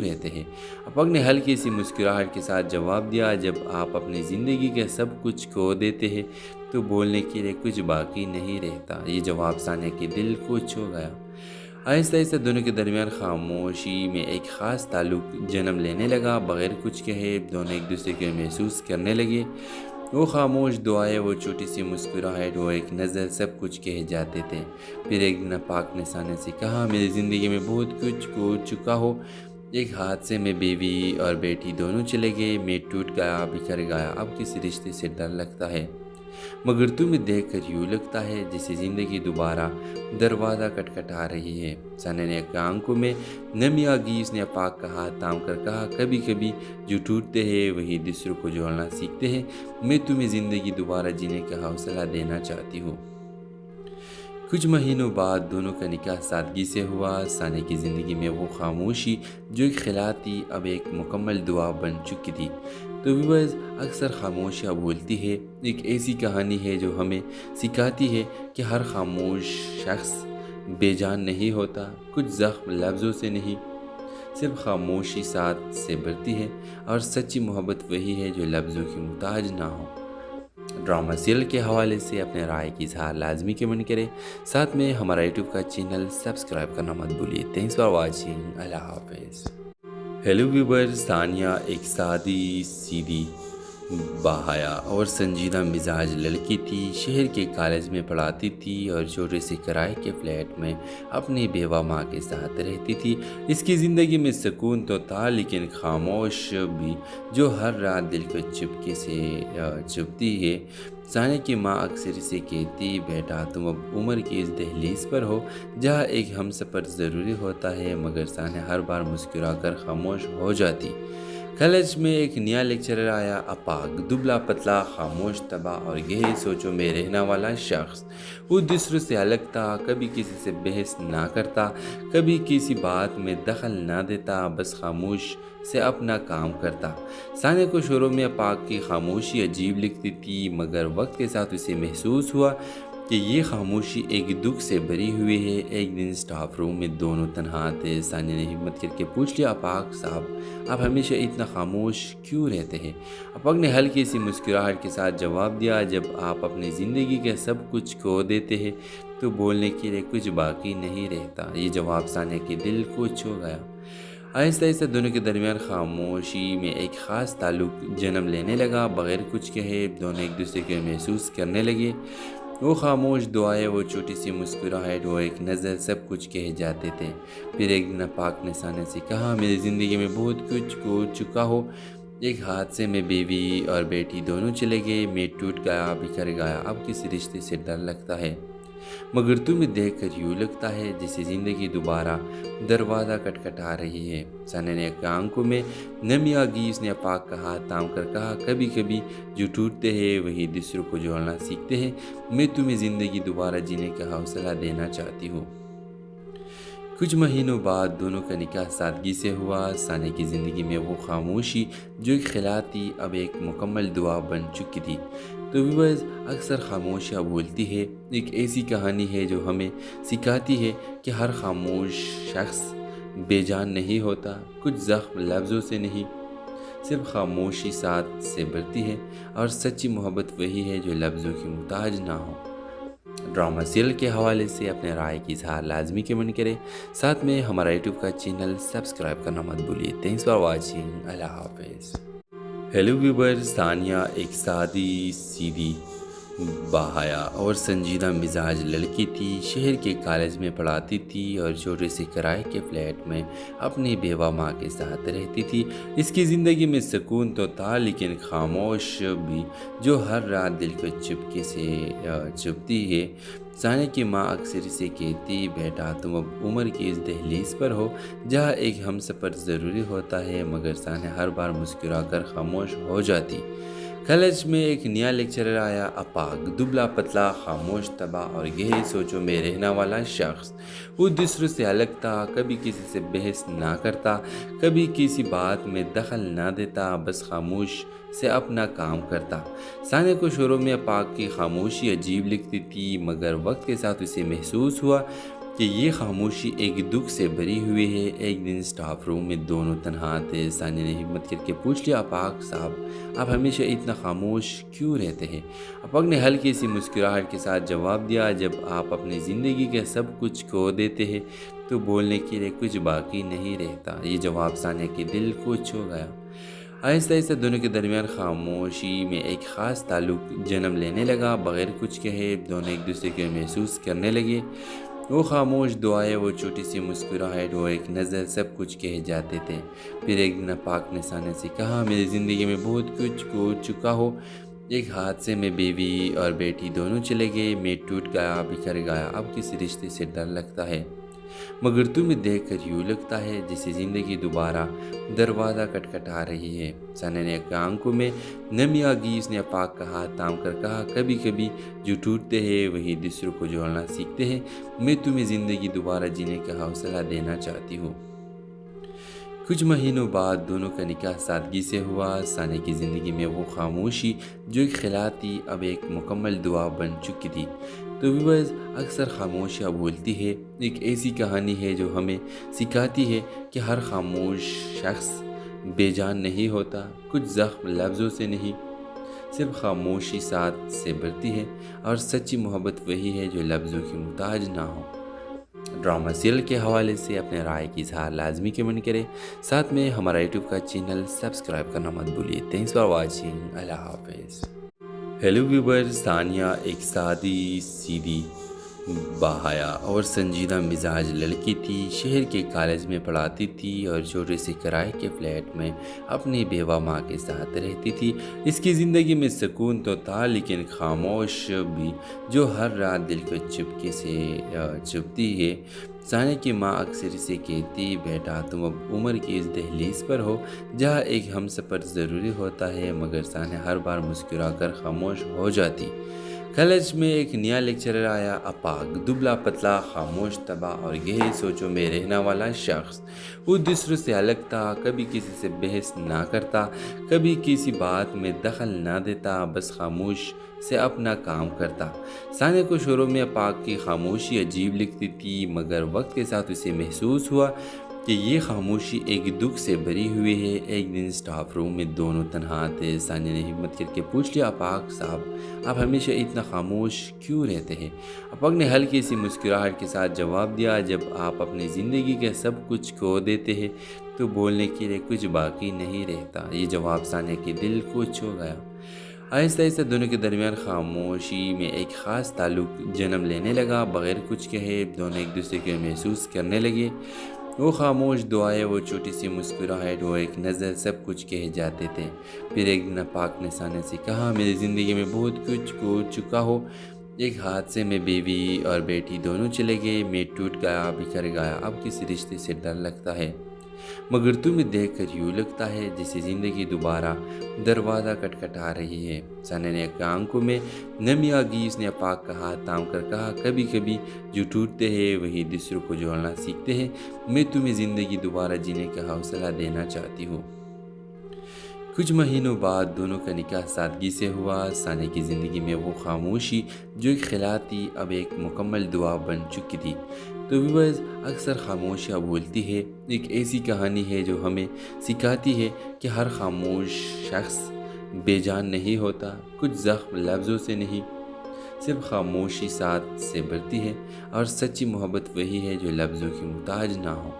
رہتے ہیں۔ اپاک نے ہلکی سی مسکراہٹ کے ساتھ جواب دیا، جب آپ اپنی زندگی کے سب کچھ کھو دیتے ہیں تو بولنے کے لیے کچھ باقی نہیں رہتا۔ یہ جواب ثانیہ کے دل کو چھو گیا۔ آہستہ آہستہ دونوں کے درمیان خاموشی میں ایک خاص تعلق جنم لینے لگا۔ بغیر کچھ کہے دونوں ایک دوسرے کو محسوس کرنے لگے۔ وہ خاموش دعائیں، وہ چھوٹی سی مسکراہٹ، وہ ایک نظر، سب کچھ کہہ جاتے تھے۔ پھر ایک دن اپاک نے ثانیہ سے کہا، میری زندگی میں بہت کچھ کھو چکا ہو۔ ایک حادثے میں بیوی اور بیٹی دونوں چلے گئے، میں ٹوٹ گیا، بکھر گیا۔ اب کسی رشتے سے ڈر لگتا ہے، مگر تمہیں دیکھ کر یوں لگتا ہے جیسے زندگی دوبارہ دروازہ کھٹکھٹا رہی ہے۔ ثانیہ نے آنکھوں میں نمی آ گئی۔ اس نے اپاک کا ہاتھ تھام کر کہا، کبھی کبھی جو ٹوٹتے ہیں وہی دوسروں کو جوڑنا سیکھتے ہیں۔ میں تمہیں زندگی دوبارہ جینے کا حوصلہ دینا چاہتی ہوں۔ کچھ مہینوں بعد دونوں کا نکاح سادگی سے ہوا۔ ثانیہ کی زندگی میں وہ خاموشی جو ایک خلا تھی اب ایک مکمل دعا بن چکی تھی۔ تو ویورز، اکثر خاموشیاں بولتی ہے، ایک ایسی کہانی ہے جو ہمیں سکھاتی ہے کہ ہر خاموش شخص بے جان نہیں ہوتا۔ کچھ زخم لفظوں سے نہیں، صرف خاموشی ساتھ سے بھرتی ہے، اور سچی محبت وہی ہے جو لفظوں کی محتاج نہ ہو۔ ڈرامہ سیریل کے حوالے سے اپنے رائے کی اظہار لازمی کمنٹ کریں، ساتھ میں ہمارا یوٹیوب کا چینل سبسکرائب کرنا مت بھولیے۔ Thanks for watching. اللہ حافظ۔ ہیلو ویورز، ثانیہ ایک سادی سیدھی باحیا اور سنجیدہ مزاج لڑکی تھی۔ شہر کے کالج میں پڑھاتی تھی اور چھوٹے سے کرائے کے فلیٹ میں اپنی بیوہ ماں کے ساتھ رہتی تھی۔ اس کی زندگی میں سکون تو تھا، لیکن خاموش بھی جو ہر رات دل کو چپکے سے چبھتی ہے۔ ثانیہ کی ماں اکثر اسے کہتی، بیٹا تم اب عمر کی اس دہلیز پر ہو جہاں ایک ہم سفر ضروری ہوتا ہے، مگر ثانیہ ہر بار مسکرا کر خاموش ہو جاتی۔ کالج میں ایک نیا لیکچرر آیا، اپاک، دبلا پتلا، خاموش طبع اور گہری سوچوں میں رہنے والا شخص۔ وہ دوسروں سے الگ تھا، کبھی کسی سے بحث نہ کرتا، کبھی کسی بات میں دخل نہ دیتا، بس خاموش سے اپنا کام کرتا۔ ثانیہ کو شروع میں اپاک کی خاموشی عجیب لگتی تھی، مگر وقت کے ساتھ اسے محسوس ہوا کہ یہ خاموشی ایک دکھ سے بھری ہوئی ہے۔ ایک دن اسٹاف روم میں دونوں تنہا تھے۔ ثانیہ نے ہمت کر کے پوچھ لیا، اپاک صاحب، آپ ہمیشہ اتنا خاموش کیوں رہتے ہیں؟ اپاک نے ہلکی سی مسکراہٹ کے ساتھ جواب دیا، جب آپ اپنی زندگی کے سب کچھ کھو دیتے ہیں تو بولنے کے لیے کچھ باقی نہیں رہتا۔ یہ جواب ثانیہ کے دل کو چھو گیا۔ آہستہ آہستہ دونوں کے درمیان خاموشی میں ایک خاص تعلق جنم لینے لگا۔ بغیر کچھ کہے دونوں ایک دوسرے کو محسوس کرنے لگے۔ وہ خاموش دعائیں، وہ چھوٹی سی مسکراہٹ، وہ ایک نظر، سب کچھ کہہ جاتے تھے۔ پھر ایک دن اپاک نے ثانیہ سے کہا، میری زندگی میں بہت کچھ کھو چکا ہو۔ ایک حادثے میں بیوی اور بیٹی دونوں چلے گئے، میں ٹوٹ گیا، بکھر گیا۔ اب کسی رشتے سے ڈر لگتا ہے، مگر تمہیں دیکھ کر یوں لگتا ہے جیسے زندگی دوبارہ دروازہ کھٹکھٹا رہی ہے۔ ثانیہ نے آنکھوں میں نمی آ گئی۔ اس نے اپاک کا ہاتھ تھام کر کہا، کبھی کبھی جو ٹوٹتے ہیں وہی دوسروں کو جوڑنا سیکھتے ہیں۔ میں تمہیں زندگی دوبارہ جینے کا حوصلہ دینا چاہتی ہوں۔ کچھ مہینوں بعد دونوں کا نکاح سادگی سے ہوا۔ ثانیہ کی زندگی میں وہ خاموشی جو ایک خلا تھی اب ایک مکمل دعا بن چکی تھی۔ تو ویورز، اکثر خاموشیاں بولتی ہے، ایک ایسی کہانی ہے جو ہمیں سکھاتی ہے کہ ہر خاموش شخص بے جان نہیں ہوتا۔ کچھ زخم لفظوں سے نہیں، صرف خاموشی ساتھ سے بھرتی ہے، اور سچی محبت وہی ہے جو لفظوں کی محتاج نہ ہو۔ ڈرامہ سیریل کے حوالے سے اپنے رائے کی اظہار لازمی کمنٹ کریں، ساتھ میں ہمارا یوٹیوب کا چینل سبسکرائب کرنا مت بھولیے۔ Thanks for watching. اللہ حافظ۔ ہیلو ویورز، ثانیہ ایک سادی سیدھی باحیا اور سنجیدہ مزاج لڑکی تھی۔ شہر کے کالج میں پڑھاتی تھی اور چھوٹے سے کرائے کے فلیٹ میں اپنی بیوہ ماں کے ساتھ رہتی تھی۔ اس کی زندگی میں سکون تو تھا، لیکن خاموش بھی جو ہر رات دل کو چپکے سے چبھتی ہے۔ ثانیہ کی ماں اکثر اسے کہتی، بیٹا تم اب عمر کی اس دہلیز پر ہو جہاں ایک ہم سفر ضروری ہوتا ہے، مگر ثانیہ ہر بار مسکرا کر خاموش ہو جاتی۔ کالج میں ایک نیا لیکچرر آیا، اپاک، دبلا پتلا، خاموش طبع اور گہری سوچوں میں رہنے والا شخص۔ وہ دوسروں سے الگ تھا، کبھی کسی سے بحث نہ کرتا، کبھی کسی بات میں دخل نہ دیتا، بس خاموش سے اپنا کام کرتا۔ ثانیہ کو شروع میں اپاک کی خاموشی عجیب لگتی تھی، مگر وقت کے ساتھ اسے محسوس ہوا کہ یہ خاموشی ایک دکھ سے بھری ہوئی ہے۔ ایک دن سٹاف روم میں دونوں تنہا تھے۔ ثانیہ نے ہمت کر کے پوچھ لیا، اپاک صاحب آپ ہمیشہ اتنا خاموش کیوں رہتے ہیں؟ اپاک نے ہلکی سی مسکراہٹ کے ساتھ جواب دیا، جب آپ اپنی زندگی کے سب کچھ کھو دیتے ہیں تو بولنے کے لیے کچھ باقی نہیں رہتا۔ یہ جواب ثانیہ کے دل کو چھو گیا۔ آہستہ آہستہ دونوں کے درمیان خاموشی میں ایک خاص تعلق جنم لینے لگا۔ بغیر کچھ کہے دونوں ایک دوسرے کو محسوس کرنے لگے۔ وہ خاموش دعائیں، وہ چھوٹی سی مسکراہٹ، وہ ایک نظر، سب کچھ کہے جاتے تھے۔ پھر ایک دن اپاک نے ثانیہ سے کہا، میری زندگی میں بہت کچھ کھو چکا ہو۔ ایک حادثے میں بیوی اور بیٹی دونوں چلے گئے، میں ٹوٹ گیا، بکھر گیا۔ اب کسی رشتے سے ڈر لگتا ہے، مگر تمہیں دیکھ کر یوں لگتا ہے جیسے زندگی دوبارہ دروازہ کھٹکھٹا رہی ہے۔ ثانیہ نے آنکھوں میں نمی آ گئی۔ اس نے اپاک کا ہاتھ تھام کر کہا، کبھی کبھی جو ٹوٹتے ہیں وہی دوسروں کو جوڑنا سیکھتے ہیں۔ میں تمہیں زندگی دوبارہ جینے کا حوصلہ دینا چاہتی ہوں۔ کچھ مہینوں بعد دونوں کا نکاح سادگی سے ہوا۔ ثانیہ کی زندگی میں وہ خاموشی جو ایک خلا تھی اب ایک مکمل دعا بن چکی تھی۔ تو ویورز، اکثر خاموشیاں بولتی ہے ایک ایسی کہانی ہے جو ہمیں سکھاتی ہے کہ ہر خاموش شخص بے جان نہیں ہوتا۔ کچھ زخم لفظوں سے نہیں، صرف خاموشی ساتھ سے بھرتی ہے، اور سچی محبت وہی ہے جو لفظوں کی محتاج نہ ہو۔ ڈرامہ سیریل کے حوالے سے اپنے رائے کی اظہار لازمی کمنٹ کریں، ساتھ میں ہمارا یوٹیوب کا چینل سبسکرائب کرنا مت بھولیے۔ تھینکس فار واچنگ، اللہ حافظ۔ ہیلو ویورز، ثانیہ ایک سادی سیدھی باحیا اور سنجیدہ مزاج لڑکی تھی۔ شہر کے کالج میں پڑھاتی تھی اور چھوٹے سے کرائے کے فلیٹ میں اپنی بیوہ ماں کے ساتھ رہتی تھی۔ اس کی زندگی میں سکون تو تھا، لیکن خاموش بھی جو ہر رات دل کو چپکے سے چبھتی ہے۔ ثانیہ کی ماں اکثر اسے کہتی، بیٹا تم اب عمر کی اس دہلیز پر ہو جہاں ایک ہم سفر ضروری ہوتا ہے، مگر ثانیہ ہر بار مسکرا کر خاموش ہو جاتی۔ کالج میں ایک نیا لیکچرر آیا، اپاک، دبلا پتلا، خاموش طبع اور گہری سوچوں میں رہنے والا شخص۔ وہ دوسروں سے الگ تھا، کبھی کسی سے بحث نہ کرتا، کبھی کسی بات میں دخل نہ دیتا، بس خاموش سے اپنا کام کرتا۔ ثانیہ کو شروع میں اپاک کی خاموشی عجیب لگتی تھی، مگر وقت کے ساتھ اسے محسوس ہوا کہ یہ خاموشی ایک دکھ سے بھری ہوئی ہے۔ ایک دن سٹاف روم میں دونوں تنہا تھے۔ ثانیہ نے ہمت کر کے پوچھ لیا، اپاک صاحب آپ ہمیشہ اتنا خاموش کیوں رہتے ہیں؟ اپاک نے ہلکی سی مسکراہٹ کے ساتھ جواب دیا، جب آپ اپنی زندگی کے سب کچھ کھو دیتے ہیں تو بولنے کے لیے کچھ باقی نہیں رہتا۔ یہ جواب ثانیہ کے دل کو چھو گیا۔ آہستہ آہستہ دونوں کے درمیان خاموشی میں ایک خاص تعلق جنم لینے لگا۔ بغیر کچھ کہے دونوں ایک دوسرے کو محسوس کرنے لگے۔ وہ خاموش دعائیں، وہ چھوٹی سی مسکراہٹ، وہ ایک نظر، سب کچھ کہے جاتے تھے۔ پھر ایک دن اپاک نے ثانیہ سے کہا، میری زندگی میں بہت کچھ کھو چکا ہو۔ ایک حادثے میں بیوی اور بیٹی دونوں چلے گئے، میں ٹوٹ گیا، بکھر گیا۔ اب کسی رشتے سے ڈر لگتا ہے، مگر تمہیں دیکھ کر یوں لگتا ہے جیسے زندگی دوبارہ دروازہ کھٹکھٹا رہی ہے۔ ثانیہ نے آنکھوں میں نمی آ گئی۔ اس نے اپاک کا ہاتھ تھام کر کہا، کبھی کبھی جو ٹوٹتے ہیں وہی دوسروں کو جوڑنا سیکھتے ہیں۔ میں تمہیں زندگی دوبارہ جینے کا حوصلہ دینا چاہتی ہوں۔ کچھ مہینوں بعد دونوں کا نکاح سادگی سے ہوا۔ ثانیہ کی زندگی میں وہ خاموشی جو ایک خلا تھی اب ایک مکمل دعا بن چکی تھی۔ تو ویورز، اکثر خاموشیاں بولتی ہے ایک ایسی کہانی ہے جو ہمیں سکھاتی ہے کہ ہر خاموش شخص بے جان نہیں ہوتا۔ کچھ زخم لفظوں سے نہیں، صرف خاموشی ساتھ سے بھرتی ہے، اور سچی محبت وہی ہے جو لفظوں کی محتاج نہ ہو۔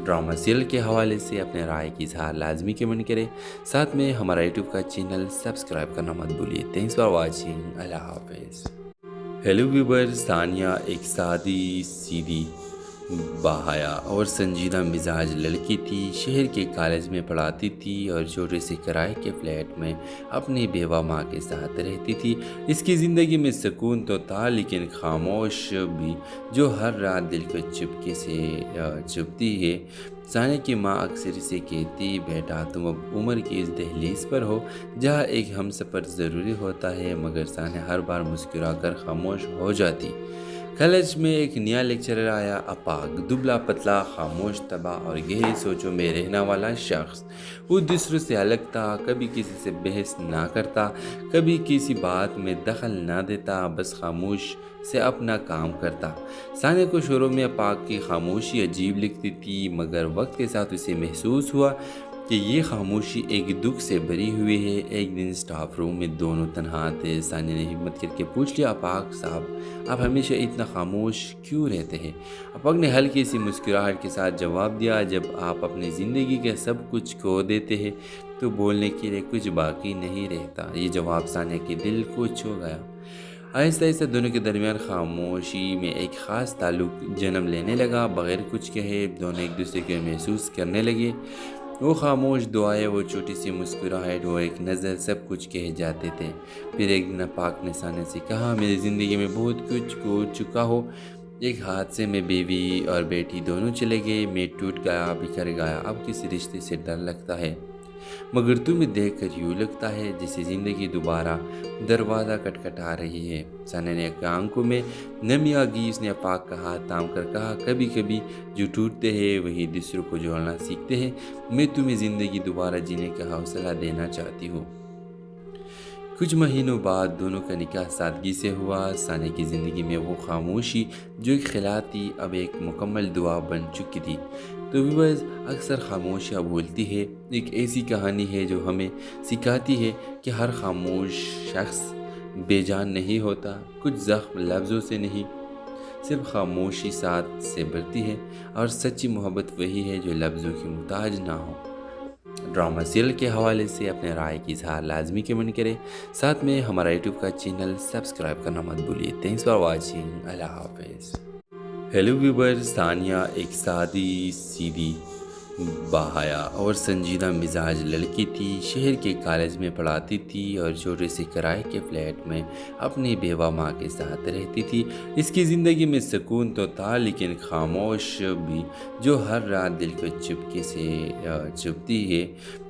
ڈرامہ سیریل کے حوالے سے اپنے رائے کی اظہار لازمی کمنٹ کریں، ساتھ میں ہمارا یوٹیوب کا چینل سبسکرائب کرنا مت بھولیے۔ تھینکس فار واچنگ، اللہ حافظ۔ ہیلو ویورز، ثانیہ ایک سادی سیدھی باحیا اور سنجیدہ مزاج لڑکی تھی۔ شہر کے کالج میں پڑھاتی تھی اور چھوٹے سے کرائے کے فلیٹ میں اپنی بیوہ ماں کے ساتھ رہتی تھی۔ اس کی زندگی میں سکون تو تھا، لیکن خاموش بھی جو ہر رات دل کو چپکے سے چبھتی ہے۔ ثانیہ کی ماں اکثر اسے کہتی، بیٹا تم اب عمر کی اس دہلیز پر ہو جہاں ایک ہم سفر ضروری ہوتا ہے، مگر ثانیہ ہر بار مسکرا کر خاموش ہو جاتی۔ کالج میں ایک نیا لیکچرر آیا، اپاگ، دبلا پتلا، خاموش، تباہ اور گہری سوچوں میں رہنے والا شخص۔ وہ دوسروں سے الگ تھا، کبھی کسی سے بحث نہ کرتا، کبھی کسی بات میں دخل نہ دیتا، بس خاموش سے اپنا کام کرتا۔ ثانیہ کو شروع میں اپاگ کی خاموشی عجیب لگتی تھی، مگر وقت کے ساتھ اسے محسوس ہوا کہ یہ خاموشی ایک دکھ سے بھری ہوئی ہے۔ ایک دن اسٹاف روم میں دونوں تنہا تھے۔ ثانیہ نے ہمت کر کے پوچھ لیا، اپاگ صاحب، آپ ہمیشہ اتنا خاموش کیوں رہتے ہیں؟ اپاگ نے ہلکی سی مسکراہٹ کے ساتھ جواب دیا، جب آپ اپنی زندگی کا سب کچھ کھو دیتے ہیں تو بولنے کے لیے کچھ باقی نہیں رہتا۔ یہ جواب ثانیہ کے دل کو چھو گیا۔ آہستہ آہستہ دونوں کے درمیان خاموشی میں ایک خاص تعلق جنم لینے لگا۔ بغیر کچھ کہے دونوں ایک دوسرے کو محسوس کرنے لگے۔ وہ خاموش دعائیں، وہ چھوٹی سی مسکراہٹ، وہ ایک نظر، سب کچھ کہہ جاتے تھے۔ پھر ایک دن اپاگ نے ثانیہ سے کہا، میری زندگی میں بہت کچھ کھو چکا ہو۔ ایک حادثے میں بیوی اور بیٹی دونوں چلے گئے، میں ٹوٹ گیا، بکھر گیا۔ اب کسی رشتے سے ڈر لگتا ہے، مگر تمہیں دیکھ کر یوں لگتا ہے جیسے زندگی دوبارہ دروازہ کھٹکھٹا رہی ہے۔ ثانیہ نے آنکھوں میں نمی آ گئی۔ اس نے اپاگ کا ہاتھ تھام کر کہا، کبھی کبھی جو ٹوٹتے ہیں وہی دوسروں کو جوڑنا سیکھتے ہیں۔ میں تمہیں زندگی دوبارہ جینے کا حوصلہ دینا چاہتی ہوں۔ کچھ مہینوں بعد دونوں کا نکاح سادگی سے ہوا۔ ثانیہ کی زندگی میں وہ خاموشی جو ایک خلا تھی اب ایک مکمل دعا بن چکی تھی۔ تو ویورز، اکثر خاموشیاں بولتی ہے ایک ایسی کہانی ہے جو ہمیں سکھاتی ہے کہ ہر خاموش شخص بے جان نہیں ہوتا۔ کچھ زخم لفظوں سے نہیں، صرف خاموشی ساتھ سے بھرتی ہے، اور سچی محبت وہی ہے جو لفظوں کی محتاج نہ ہو۔ ڈرامہ سیریل کے حوالے سے اپنے رائے کی اظہار لازمی کمنٹ کریں، ساتھ میں ہمارا یوٹیوب کا چینل سبسکرائب کرنا مت بھولیے۔ تھینکس فار واچنگ، اللہ حافظ۔ ہیلو ویورز، ثانیہ ایک سادی، سیدھی، باحیا اور سنجیدہ مزاج لڑکی تھی۔ شہر کے کالج میں پڑھاتی تھی اور چھوٹے سے کرائے کے فلیٹ میں اپنی بیوہ ماں کے ساتھ رہتی تھی۔ اس کی زندگی میں سکون تو تھا، لیکن خاموش بھی، جو ہر رات دل کو چپکے سے چبھتی ہے۔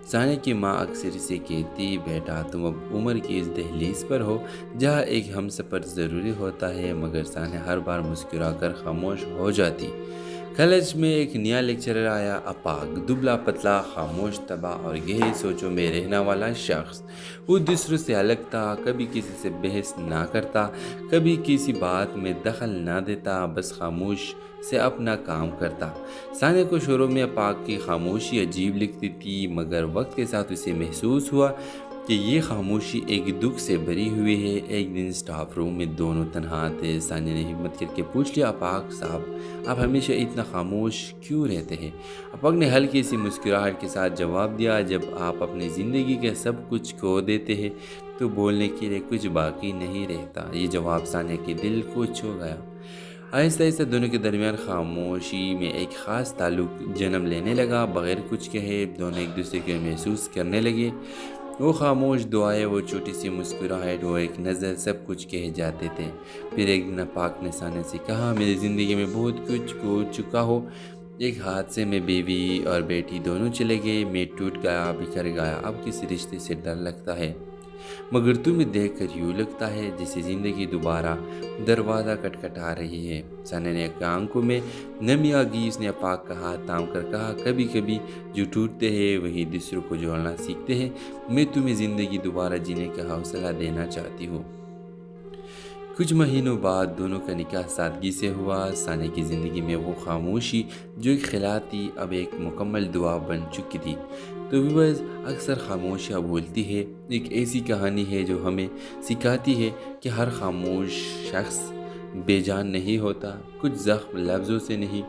ثانیہ کی ماں اکثر اسے کہتی، بیٹا تم اب عمر کی اس دہلیز پر ہو جہاں ایک ہم سفر ضروری ہوتا ہے، مگر ثانیہ ہر بار مسکرا کر خاموش ہو جاتی۔ کالج میں ایک نیا لیکچرر آیا، اپاگ، دبلا پتلا، خاموش، تباہ اور گہری سوچوں میں رہنے والا شخص۔ وہ دوسروں سے الگ تھا، کبھی کسی سے بحث نہ کرتا، کبھی کسی بات میں دخل نہ دیتا، بس خاموش سے اپنا کام کرتا۔ ثانیہ کو شروع میں اپاگ کی خاموشی عجیب لگتی تھی، مگر وقت کے ساتھ اسے محسوس ہوا کہ یہ خاموشی ایک دکھ سے بھری ہوئی ہے۔ ایک دن اسٹاف روم میں دونوں تنہا تھے۔ ثانیہ نے ہمت کر کے پوچھ لیا، اپاگ صاحب، آپ ہمیشہ اتنا خاموش کیوں رہتے ہیں؟ اپاگ نے ہلکی سی مسکراہٹ کے ساتھ جواب دیا، جب آپ اپنی زندگی کا سب کچھ کھو دیتے ہیں تو بولنے کے لیے کچھ باقی نہیں رہتا۔ یہ جواب ثانیہ کے دل کو چھو گیا۔ آہستہ آہستہ دونوں کے درمیان خاموشی میں ایک خاص تعلق جنم لینے لگا۔ بغیر کچھ کہے دونوں ایک دوسرے کو محسوس کرنے لگے۔ وہ خاموش دعائیں، وہ چھوٹی سی مسکراہٹ، وہ ایک نظر، سب کچھ کہہ جاتے تھے۔ پھر ایک دن اپاگ نے ثانیہ سے کہا، میری زندگی میں بہت کچھ کھو چکا ہو۔ ایک حادثے میں بیوی اور بیٹی دونوں چلے گئے، میں ٹوٹ گیا، بکھر گیا۔ اب کسی رشتے سے ڈر لگتا ہے، مگر تمہیں دیکھ کر یوں لگتا ہے جیسے زندگی دوبارہ دروازہ کھٹکھٹا رہی ہے۔ ثانیہ نے آنکھوں میں نمی آ گئی۔ اس نے اپاگ کا ہاتھ تھام کر کہا، کبھی کبھی جو ٹوٹتے ہیں وہی دوسروں کو جوڑنا سیکھتے ہیں۔ میں تمہیں زندگی دوبارہ جینے کا حوصلہ دینا چاہتی ہوں۔ کچھ مہینوں بعد دونوں کا نکاح سادگی سے ہوا۔ ثانیہ کی زندگی میں وہ خاموشی جو ایک خلا تھی اب ایک مکمل دعا بن چکی تھی۔ تو ویورز، اکثر خاموشیاں بولتی ہے ایک ایسی کہانی ہے جو ہمیں سکھاتی ہے کہ ہر خاموش شخص بے جان نہیں ہوتا۔ کچھ زخم لفظوں سے نہیں،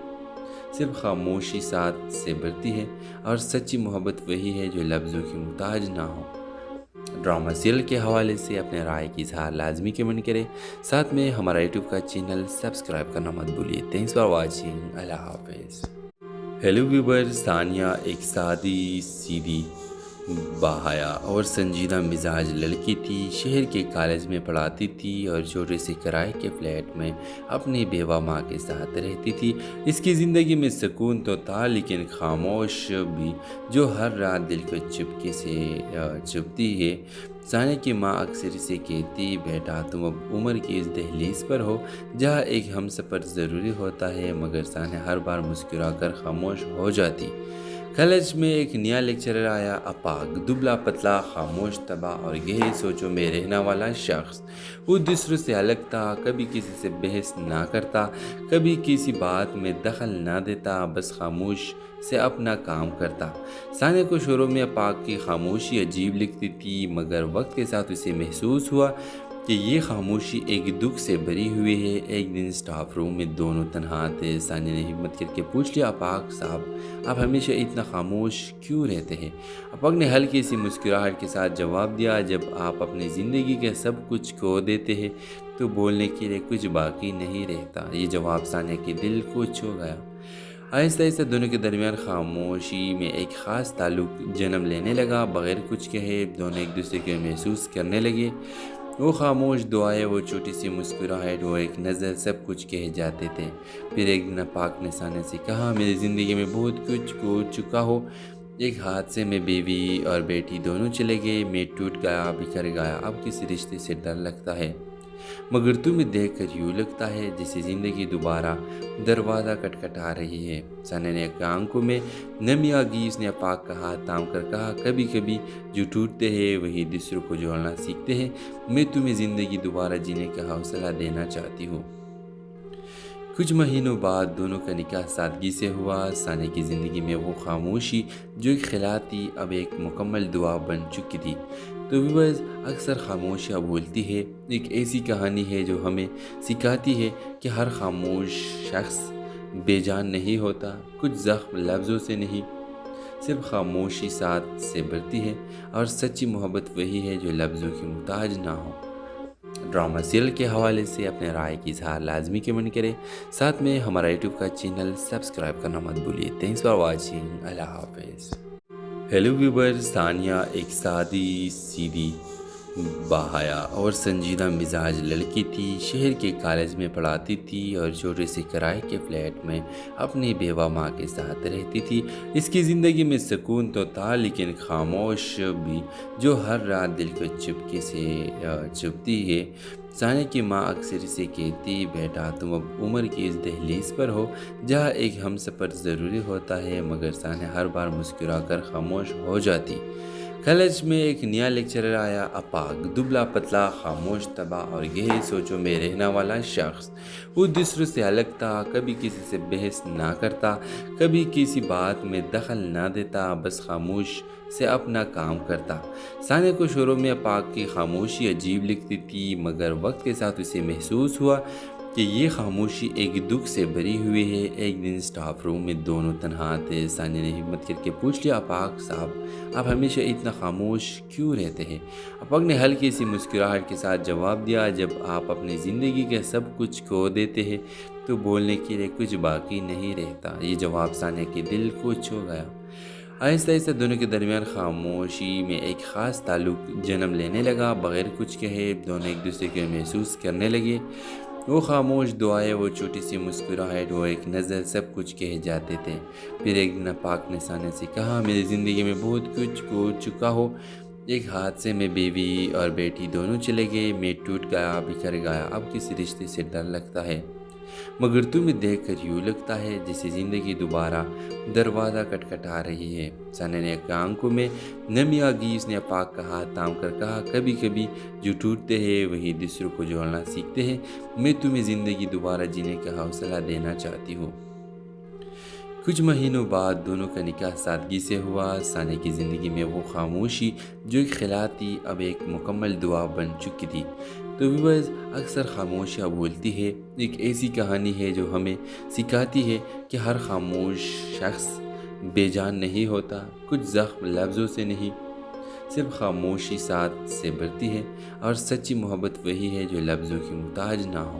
صرف خاموشی ساتھ سے بھرتی ہے، اور سچی محبت وہی ہے جو لفظوں کی محتاج نہ ہو۔ ڈرامہ سیریل کے حوالے سے اپنے رائے کی اظہار لازمی کمنٹ کریں، ساتھ میں ہمارا یوٹیوب کا چینل سبسکرائب کرنا مت بھولیے۔ تھینکس فار واچنگ، اللہ حافظ۔ ہیلو ویورز، ثانیہ ایک سادی، سیدھی، باحیا اور سنجیدہ مزاج لڑکی تھی، شہر کے کالج میں پڑھاتی تھی اور چھوٹے سے کرائے کے فلیٹ میں اپنی بیوہ ماں کے ساتھ رہتی تھی۔ اس کی زندگی میں سکون تو تھا لیکن خاموش بھی، جو ہر رات دل کو چپکے سے چبھتی ہے۔ ثانیہ کی ماں اکثر اسے کہتی، بیٹا تم اب عمر کی اس دہلیز پر ہو جہاں ایک ہم سفر ضروری ہوتا ہے، مگر ثانیہ ہر بار مسکرا کر خاموش ہو جاتی۔ کالج میں ایک نیا لیکچرر آیا، اپاگ، دبلا پتلا، خاموش طبع اور گہری سوچوں میں رہنے والا شخص۔ وہ دوسروں سے الگ تھا، کبھی کسی سے بحث نہ کرتا، کبھی کسی بات میں دخل نہ دیتا، بس خاموش سے اپنا کام کرتا۔ ثانیہ کو شروع میں اپاگ کی خاموشی عجیب لگتی تھی، مگر وقت کے ساتھ اسے محسوس ہوا کہ یہ خاموشی ایک دکھ سے بھری ہوئی ہے۔ ایک دن اسٹاف روم میں دونوں تنہا تھے۔ ثانیہ نے ہمت کر کے پوچھ لیا، اپاگ صاحب آپ ہمیشہ اتنا خاموش کیوں رہتے ہیں؟ اپاگ نے ہلکی سی مسکراہٹ کے ساتھ جواب دیا، جب آپ اپنی زندگی کے سب کچھ کھو دیتے ہیں تو بولنے کے لیے کچھ باقی نہیں رہتا۔ یہ جواب ثانیہ کے دل کو چھو گیا۔ آہستہ آہستہ دونوں کے درمیان خاموشی میں ایک خاص تعلق جنم لینے لگا۔ بغیر کچھ کہے دونوں ایک دوسرے کو محسوس کرنے لگے۔ وہ خاموش دعائیں، وہ چھوٹی سی مسکراہٹ، وہ ایک نظر، سب کچھ کہہ جاتے تھے۔ پھر ایک دن اپاگ نے ثانیہ سے کہا، میری زندگی میں بہت کچھ کھو چکا ہو۔ ایک حادثے میں بیوی اور بیٹی دونوں چلے گئے، میں ٹوٹ گیا، بکھر گیا، اب کسی رشتے سے ڈر لگتا ہے، مگر تمہیں دیکھ کر یوں لگتا ہے جیسے زندگی دوبارہ دروازہ کھٹکھٹا رہی ہے۔ ثانیہ نے آنکھوں میں نمی آ گئی۔ اس نے اپاگ کا ہاتھ تھام کر کہا، کبھی کبھی جو ٹوٹتے ہیں وہی دوسروں کو جوڑنا سیکھتے ہیں۔ میں تمہیں زندگی دوبارہ جینے کا حوصلہ دینا چاہتی ہوں۔ کچھ مہینوں بعد دونوں کا نکاح سادگی سے ہوا۔ ثانیہ کی زندگی میں وہ خاموشی جو ایک خلا تھی اب ایک مکمل دعا بن چکی تھی۔ تو ویورز، اکثر خاموشیاں بولتی ہے، ایک ایسی کہانی ہے جو ہمیں سکھاتی ہے کہ ہر خاموش شخص بے جان نہیں ہوتا۔ کچھ زخم لفظوں سے نہیں، صرف خاموشی ساتھ سے بھرتی ہے، اور سچی محبت وہی ہے جو لفظوں کی محتاج نہ ہو۔ ڈرامہ سیریل کے حوالے سے اپنے رائے کی اظہار لازمی کمنٹ کریں، ساتھ میں ہمارا یوٹیوب کا چینل سبسکرائب کرنا مت بھولیے۔ تھینکس فار واچنگ، اللہ حافظ۔ ہیلو ویور، ثانیہ ایک سادی سیدھی، باحیا اور سنجیدہ مزاج لڑکی تھی، شہر کے کالج میں پڑھاتی تھی اور چھوٹے سے کرائے کے فلیٹ میں اپنی بیوہ ماں کے ساتھ رہتی تھی۔ اس کی زندگی میں سکون تو تھا لیکن خاموش بھی، جو ہر رات دل کو چپکے سے چبھتی ہے۔ ثانیہ کی ماں اکثر اسے کہتی، بیٹا تم اب عمر کی اس دہلیز پر ہو جہاں ایک ہم سفر ضروری ہوتا ہے، مگر ثانیہ ہر بار مسکرا کر خاموش ہو جاتی۔ کالج میں ایک نیا لیکچرر آیا، اپاگ، دبلا پتلا، خاموش طبع اور گہری سوچوں میں رہنے والا شخص۔ وہ دوسروں سے الگ تھا، کبھی کسی سے بحث نہ کرتا، کبھی کسی بات میں دخل نہ دیتا، بس خاموش سے اپنا کام کرتا۔ ثانیہ کو شروع میں اپاگ کی خاموشی عجیب لگتی تھی، مگر وقت کے ساتھ اسے محسوس ہوا کہ یہ خاموشی ایک دکھ سے بھری ہوئی ہے۔ ایک دن اسٹاف روم میں دونوں تنہا تھے۔ ثانیہ نے ہمت کر کے پوچھ لیا، اپاگ صاحب آپ ہمیشہ اتنا خاموش کیوں رہتے ہیں؟ اپاگ نے ہلکی سی مسکراہٹ کے ساتھ جواب دیا، جب آپ اپنی زندگی کے سب کچھ کھو دیتے ہیں تو بولنے کے لیے کچھ باقی نہیں رہتا۔ یہ جواب ثانیہ کے دل کو چھو گیا۔ آہستہ آہستہ دونوں کے درمیان خاموشی میں ایک خاص تعلق جنم لینے لگا۔ بغیر کچھ کہے دونوں ایک دوسرے کو محسوس کرنے لگے۔ وہ خاموش دعائیں، وہ چھوٹی سی مسکراہٹ، وہ ایک نظر، سب کچھ کہہ جاتے تھے۔ پھر ایک دن اپاگ نے ثانیہ سے کہا، میری زندگی میں بہت کچھ کھو چکا ہو۔ ایک حادثے میں بیوی اور بیٹی دونوں چلے گئے، میں ٹوٹ گیا، بکھر گیا، اب کسی رشتے سے ڈر لگتا ہے، مگر تمہیں دیکھ کر یوں لگتا ہے جیسے زندگی دوبارہ دروازہ کھٹکھٹا رہی ہے۔ ثانیہ نے آنکھوں میں نمی آ گئی۔ اس نے اپاگ کا ہاتھ تھام کر کہا، کبھی کبھی جو ٹوٹتے ہیں وہی دوسروں کو جوڑنا سیکھتے ہیں۔ میں تمہیں زندگی دوبارہ جینے کا حوصلہ دینا چاہتی ہوں۔ کچھ مہینوں بعد دونوں کا نکاح سادگی سے ہوا۔ ثانیہ کی زندگی میں وہ خاموشی جو ایک خلا تھی اب ایک مکمل دعا بن چکی تھی۔ تو ویورز، اکثر خاموشیاں بولتی ہے، ایک ایسی کہانی ہے جو ہمیں سکھاتی ہے کہ ہر خاموش شخص بے جان نہیں ہوتا۔ کچھ زخم لفظوں سے نہیں، صرف خاموشی ساتھ سے بھرتی ہے، اور سچی محبت وہی ہے جو لفظوں کی محتاج نہ ہو۔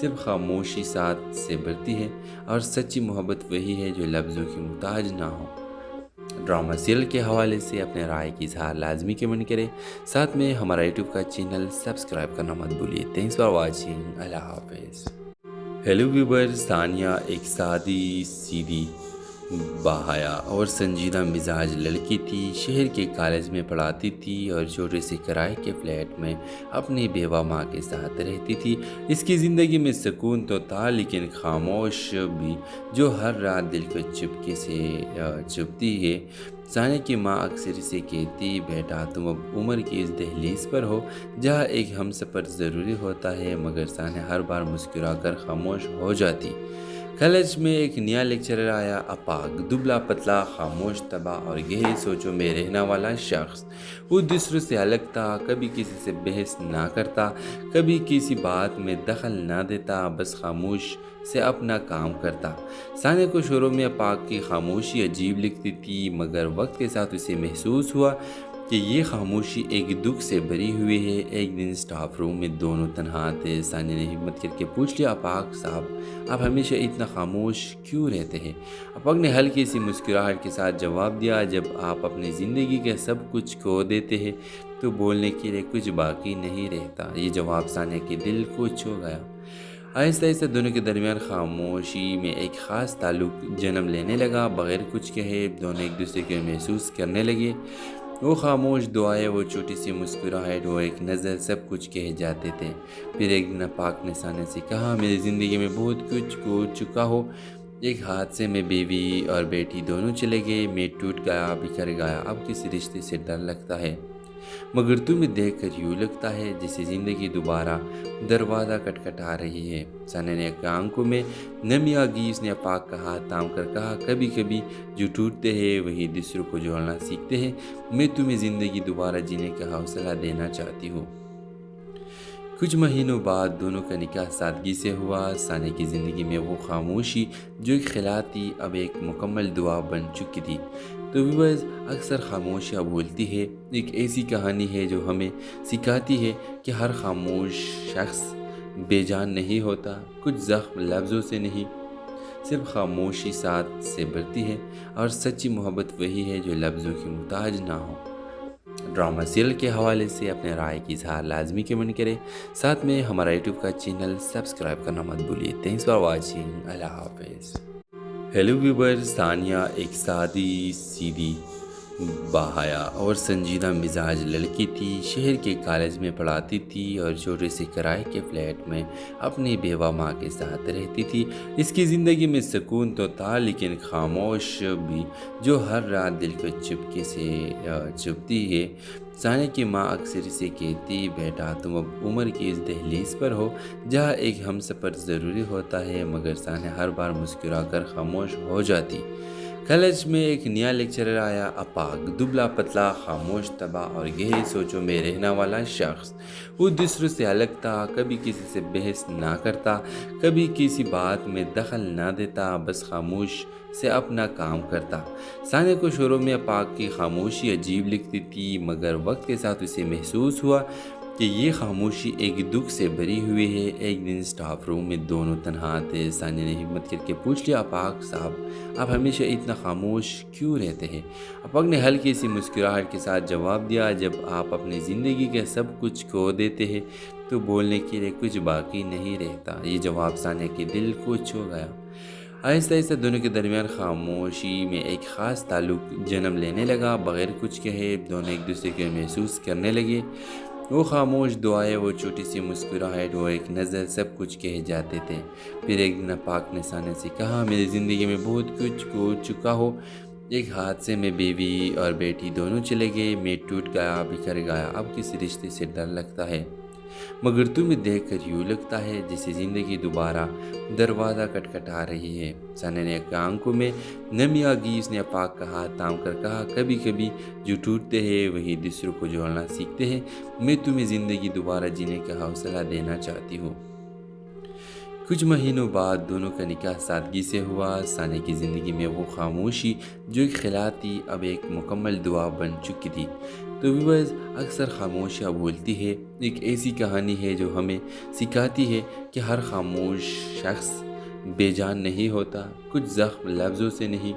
صرف خاموشی ساتھ سے بڑھتی ہے، اور سچی محبت وہی ہے جو لفظوں کی محتاج نہ ہو۔ ڈرامہ سیریل کے حوالے سے اپنے رائے کی اظہار لازمی کمنٹ کریں، ساتھ میں ہمارا یوٹیوب کا چینل سبسکرائب کرنا مت بھولیے۔ تھینکس فار واچنگ، اللہ حافظ۔ ہیلو ویورز، ثانیہ ایک سادی سیدھی باحیا اور سنجیدہ مزاج لڑکی تھی۔ شہر کے کالج میں پڑھاتی تھی اور چھوٹے سے کرائے کے فلیٹ میں اپنی بیوہ ماں کے ساتھ رہتی تھی۔ اس کی زندگی میں سکون تو تھا، لیکن خاموش بھی، جو ہر رات دل کو چپکے سے چبھتی ہے۔ ثانیہ کی ماں اکثر اسے کہتی، بیٹا تم اب عمر کی اس دہلیز پر ہو جہاں ایک ہم سفر ضروری ہوتا ہے، مگر ثانیہ ہر بار مسکرا کر خاموش ہو جاتی۔ کالج میں ایک نیا لیکچرر آیا، اپاگ، دبلا پتلا، خاموش طبع اور گہری سوچوں میں رہنے والا شخص۔ وہ دوسروں سے الگ تھا، کبھی کسی سے بحث نہ کرتا، کبھی کسی بات میں دخل نہ دیتا، بس خاموش سے اپنا کام کرتا۔ ثانیہ کو شروع میں اپاگ کی خاموشی عجیب لگتی تھی، مگر وقت کے ساتھ اسے محسوس ہوا کہ یہ خاموشی ایک دکھ سے بھری ہوئی ہے۔ ایک دن اسٹاف روم میں دونوں تنہا تھے۔ ثانیہ نے ہمت کر کے پوچھ لیا، اپاگ صاحب، آپ ہمیشہ اتنا خاموش کیوں رہتے ہیں؟ اپاگ نے ہلکی سی مسکراہٹ کے ساتھ جواب دیا، جب آپ اپنی زندگی کے سب کچھ کھو دیتے ہیں تو بولنے کے لیے کچھ باقی نہیں رہتا۔ یہ جواب ثانیہ کے دل کو چھو گیا۔ آہستہ آہستہ دونوں کے درمیان خاموشی میں ایک خاص تعلق جنم لینے لگا۔ بغیر کچھ کہے دونوں ایک دوسرے کو محسوس کرنے لگے۔ وہ خاموش دعائیں، وہ چھوٹی سی مسکراہٹ، وہ ایک نظر، سب کچھ کہہ جاتے تھے۔ پھر ایک دن اپاگ نے ثانیہ سے کہا، میری زندگی میں بہت کچھ کھو چکا ہو۔ ایک حادثے میں بیوی اور بیٹی دونوں چلے گئے، میں ٹوٹ گیا، بکھر گیا، اب کسی رشتے سے ڈر لگتا ہے، مگر تمہیں دیکھ کر یوں لگتا ہے جیسے زندگی دوبارہ دروازہ کھٹکھٹا رہی ہے۔ ثانیہ نے آنکھوں میں نمی آ گئی۔ اس نے اپاگ کا ہاتھ تھام کر کہا، کبھی کبھی جو ٹوٹتے ہیں وہی دوسروں کو جوڑنا سیکھتے ہیں۔ میں تمہیں زندگی دوبارہ جینے کا حوصلہ دینا چاہتی ہوں۔ کچھ مہینوں بعد دونوں کا نکاح سادگی سے ہوا۔ ثانیہ کی زندگی میں وہ خاموشی جو ایک خلا تھی اب ایک مکمل دعا بن چکی تھی۔ تو ویورز، اکثر خاموشیاں بولتی ہے، ایک ایسی کہانی ہے جو ہمیں سکھاتی ہے کہ ہر خاموش شخص بے جان نہیں ہوتا۔ کچھ زخم لفظوں سے نہیں، صرف خاموشی ساتھ سے بڑھتی ہے، اور سچی محبت وہی ہے جو لفظوں کی محتاج نہ ہو۔ ڈرامہ سیریل کے حوالے سے اپنے رائے کی اظہار لازمی کمنٹ کریں، ساتھ میں ہمارا یوٹیوب کا چینل سبسکرائب کرنا مت بھولیے۔ تھینکس فار واچنگ، اللہ حافظ۔ ہیلو ویورز، ثانیہ ایک سادی سیدھی باحیا اور سنجیدہ مزاج لڑکی تھی۔ شہر کے کالج میں پڑھاتی تھی اور چھوٹے سے کرائے کے فلیٹ میں اپنی بیوہ ماں کے ساتھ رہتی تھی۔ اس کی زندگی میں سکون تو تھا، لیکن خاموش بھی، جو ہر رات دل کو چپکے سے چبھتی ہے۔ ثانیہ کی ماں اکثر اسے کہتی، بیٹا تم اب عمر کی اس دہلیز پر ہو جہاں ایک ہم سفر ضروری ہوتا ہے، مگر ثانیہ ہر بار مسکرا کر خاموش ہو جاتی۔ کالج میں ایک نیا لیکچرر آیا، اپاگ، دبلا پتلا، خاموش طبع اور گہری سوچوں میں رہنے والا شخص۔ وہ دوسروں سے الگ تھا، کبھی کسی سے بحث نہ کرتا، کبھی کسی بات میں دخل نہ دیتا، بس خاموش سے اپنا کام کرتا۔ ثانیہ کو شروع میں اپاگ کی خاموشی عجیب لگتی تھی، مگر وقت کے ساتھ اسے محسوس ہوا کہ یہ خاموشی ایک دکھ سے بھری ہوئی ہے۔ ایک دن اسٹاف روم میں دونوں تنہا تھے۔ ثانیہ نے ہمت کر کے پوچھ لیا، اپاگ صاحب، آپ ہمیشہ اتنا خاموش کیوں رہتے ہیں؟ اپاگ نے ہلکی سی مسکراہٹ کے ساتھ جواب دیا، جب آپ اپنی زندگی کے سب کچھ کھو دیتے ہیں تو بولنے کے لیے کچھ باقی نہیں رہتا۔ یہ جواب ثانیہ کے دل کو چھو گیا۔ آہستہ آہستہ دونوں کے درمیان خاموشی میں ایک خاص تعلق جنم لینے لگا۔ بغیر کچھ کہے دونوں ایک دوسرے کو محسوس کرنے لگے۔ وہ خاموش دعائیں، وہ چھوٹی سی مسکراہٹ، وہ ایک نظر، سب کچھ کہہ جاتے تھے۔ پھر ایک دن اپاگ نے ثانیہ سے کہا، میری زندگی میں بہت کچھ کھو چکا ہو۔ ایک حادثے میں بیوی اور بیٹی دونوں چلے گئے، میں ٹوٹ گیا، بکھر گیا، اب کسی رشتے سے ڈر لگتا ہے، مگر تمہیں دیکھ کر یوں لگتا ہے جیسے زندگی دوبارہ دروازہ کھٹکھٹا رہی ہے۔ ثانیہ نے آنکھوں میں نمی آ گئی۔ اس نے اپاگ کا ہاتھ تھام کر کہا، کبھی کبھی جو ٹوٹتے ہیں وہی دوسروں کو جوڑنا سیکھتے ہیں۔ میں تمہیں زندگی دوبارہ جینے کا حوصلہ دینا چاہتی ہوں۔ کچھ مہینوں بعد دونوں کا نکاح سادگی سے ہوا۔ ثانیہ کی زندگی میں وہ خاموشی جو ایک خلا تھی اب ایک مکمل دعا بن چکی تھی۔ تو تو ویورز اکثر خاموشیاں بولتی ہے ایک ایسی کہانی ہے جو ہمیں سکھاتی ہے کہ ہر خاموش شخص بے جان نہیں ہوتا، کچھ زخم لفظوں سے نہیں،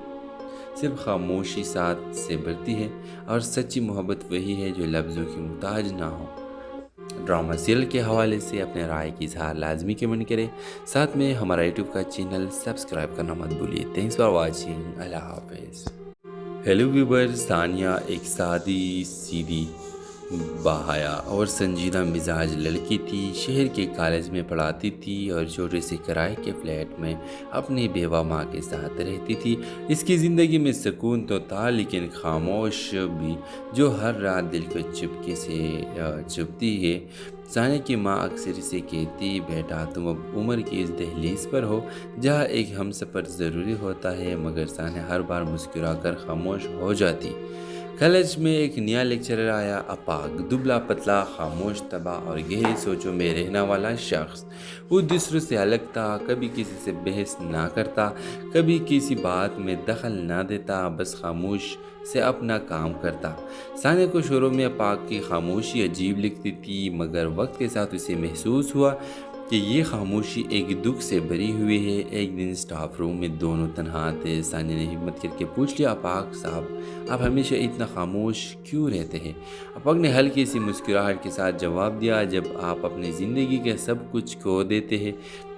صرف خاموشی ساتھ سے بڑھتی ہے، اور سچی محبت وہی ہے جو لفظوں کی محتاج نہ ہو۔ ڈرامہ سیریل کے حوالے سے اپنے رائے کی اظہار لازمی کمنٹ کریں، ساتھ میں ہمارا یوٹیوب کا چینل سبسکرائب کرنا مت بھولیے۔ تھینکس فار واچنگ، اللہ حافظ۔ ہیلو ویورز، ثانیہ ایک سادی سیدھی باحیا اور سنجیدہ مزاج لڑکی تھی۔ شہر کے کالج میں پڑھاتی تھی اور چھوٹے سے کرائے کے فلیٹ میں اپنی بیوہ ماں کے ساتھ رہتی تھی۔ اس کی زندگی میں سکون تو تھا لیکن خاموش بھی، جو ہر رات دل کو چپکے سے چبھتی ہے۔ ثانیہ کی ماں اکثر اسے کہتی، بیٹا تم اب عمر کی اس دہلیز پر ہو جہاں ایک ہم سفر ضروری ہوتا ہے، مگر ثانیہ ہر بار مسکرا کر خاموش ہو جاتی۔ کالج میں ایک نیا لیکچرر آیا، اپاگ، دبلا پتلا، خاموش طبع اور گہری سوچوں میں رہنے والا شخص۔ وہ دوسروں سے الگ تھا، کبھی کسی سے بحث نہ کرتا، کبھی کسی بات میں دخل نہ دیتا، بس خاموش سے اپنا کام کرتا۔ ثانیہ کو شروع میں اپاگ کی خاموشی عجیب لگتی تھی، مگر وقت کے ساتھ اسے محسوس ہوا کہ یہ خاموشی ایک دکھ سے بھری ہوئی ہے۔ ایک دن اسٹاف روم میں دونوں تنہا تھے۔ ثانیہ نے ہمت کر کے پوچھ لیا، اپاگ صاحب آپ ہمیشہ اتنا خاموش کیوں رہتے ہیں؟ اپاگ نے ہلکی سی مسکراہٹ کے ساتھ جواب دیا، جب آپ اپنی زندگی کے سب کچھ کھو دیتے ہیں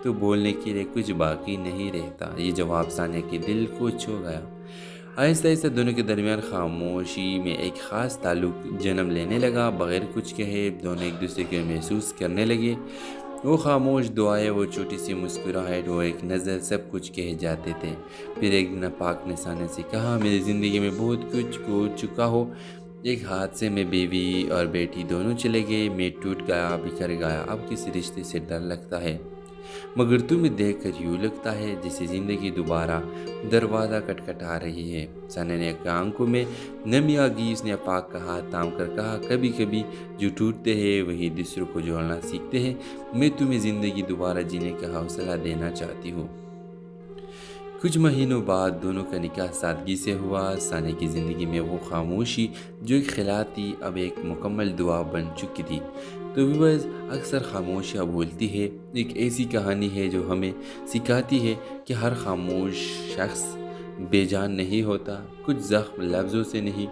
تو بولنے کے لیے کچھ باقی نہیں رہتا۔ یہ جواب ثانیہ کے دل کو چھو گیا۔ آہستہ آہستہ دونوں کے درمیان خاموشی میں ایک خاص تعلق جنم لینے لگا۔ بغیر کچھ کہے دونوں ایک دوسرے کو محسوس کرنے لگے۔ وہ خاموش دعائیں، وہ چھوٹی سی مسکراہٹ، وہ ایک نظر، سب کچھ کہہ جاتے تھے۔ پھر ایک دن اپاگ نے ثانیہ سے کہا، میری زندگی میں بہت کچھ کھو چکا ہو، ایک حادثے میں بیوی اور بیٹی دونوں چلے گئے، میں ٹوٹ گیا، بکھر گیا، اب کسی رشتے سے ڈر لگتا ہے، مگر تمہیں دیکھ کر یوں لگتا ہے جیسے زندگی دوبارہ دروازہ کھٹکھٹا رہی ہے۔ ثانیہ نے آنکھوں میں نمی آ گئی۔ اس نے اپاگ کا ہاتھ تھام کر کہا، کبھی کبھی جو ٹوٹتے ہیں وہی دوسروں کو جوڑنا سیکھتے ہیں، میں تمہیں زندگی دوبارہ جینے کا حوصلہ دینا چاہتی ہوں۔ کچھ مہینوں بعد دونوں کا نکاح سادگی سے ہوا۔ ثانیہ کی زندگی میں وہ خاموشی جو ایک خلا تھی اب ایک مکمل دعا بن چکی تھی۔ تو ویورز اکثر خاموشیاں بولتی ہے ایک ایسی کہانی ہے جو ہمیں سکھاتی ہے کہ ہر خاموش شخص بے جان نہیں ہوتا، کچھ زخم لفظوں سے نہیں،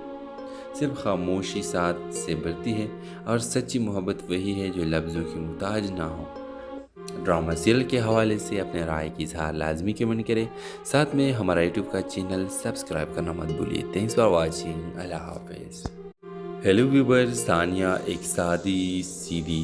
صرف خاموشی ساتھ سے بڑھتی ہے، اور سچی محبت وہی ہے جو لفظوں کی محتاج نہ ہو۔ ڈرامہ سیریل کے حوالے سے اپنے رائے کی اظہار لازمی کمنٹ کریں، ساتھ میں ہمارا یوٹیوب کا چینل سبسکرائب کرنا مت بھولیے۔ تھینکس فار واچنگ، اللہ حافظ۔ ہیلو ویورز، ثانیہ ایک سادی سیدھی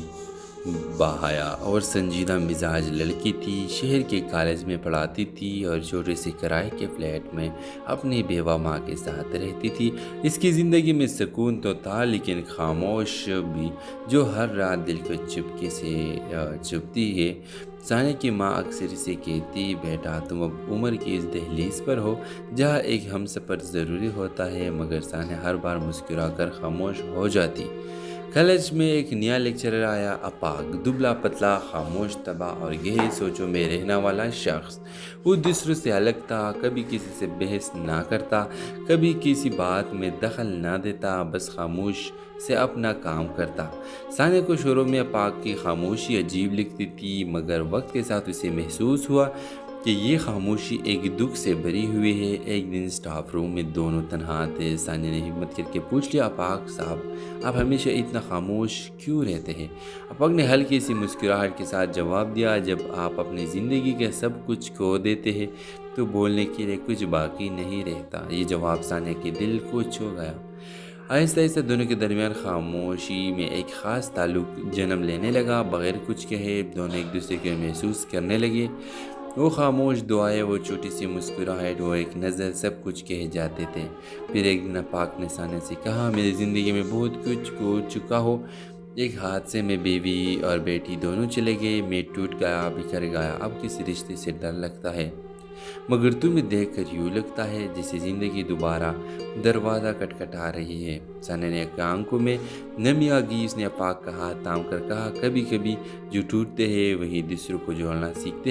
باحیا اور سنجیدہ مزاج لڑکی تھی۔ شہر کے کالج میں پڑھاتی تھی اور چھوٹے سے کرائے کے فلیٹ میں اپنی بیوہ ماں کے ساتھ رہتی تھی۔ اس کی زندگی میں سکون تو تھا لیکن خاموش بھی، جو ہر رات دل کو چپکے سے چبھتی ہے۔ ثانیہ کی ماں اکثر اسے کہتی، بیٹا تم اب عمر کی اس دہلیز پر ہو جہاں ایک ہم سفر ضروری ہوتا ہے، مگر ثانیہ ہر بار مسکرا کر خاموش ہو جاتی۔ کالج میں ایک نیا لیکچرر آیا، اپاگ، دبلا پتلا، خاموش طبع اور گہری سوچوں میں رہنے والا شخص۔ وہ دوسروں سے الگ تھا، کبھی کسی سے بحث نہ کرتا، کبھی کسی بات میں دخل نہ دیتا، بس خاموش سے اپنا کام کرتا۔ ثانیہ کو شروع میں اپاگ کی خاموشی عجیب لگتی تھی، مگر وقت کے ساتھ اسے محسوس ہوا کہ یہ خاموشی ایک دکھ سے بھری ہوئی ہے۔ ایک دن اسٹاف روم میں دونوں تنہا تھے۔ ثانیہ نے ہمت کر کے پوچھ لیا، اپاگ صاحب آپ ہمیشہ اتنا خاموش کیوں رہتے ہیں؟ اپاگ نے ہلکی سی مسکراہٹ کے ساتھ جواب دیا، جب آپ اپنی زندگی کے سب کچھ کھو دیتے ہیں تو بولنے کے لیے کچھ باقی نہیں رہتا۔ یہ جواب ثانیہ کے دل کو چھو گیا۔ آہستہ آہستہ دونوں کے درمیان خاموشی میں ایک خاص تعلق جنم لینے لگا۔ بغیر کچھ کہے دونوں ایک دوسرے کو محسوس کرنے لگے۔ وہ خاموش دعائیں، وہ چھوٹی سی مسکراہٹ، وہ ایک نظر، سب کچھ کہہ جاتے تھے۔ پھر ایک دن اپاگ نے ثانیہ سے کہا، میری زندگی میں بہت کچھ کھو چکا ہو، ایک حادثے میں بیوی اور بیٹی دونوں چلے گئے، میں ٹوٹ گیا، بکھر گیا، اب کسی رشتے سے ڈر لگتا ہے، مگر تمہیں دیکھ کر یوں لگتا ہے جیسے زندگی دوبارہ دروازہ کھٹکھٹا رہی ہے۔ ثانیہ نے آنکھوں میں نمی آ گئی۔ اس نے اپاگ کا ہاتھ تھام کر کہا، کبھی کبھی جو ٹوٹتے ہیں وہی دوسروں کو جوڑنا سیکھتے ہیں۔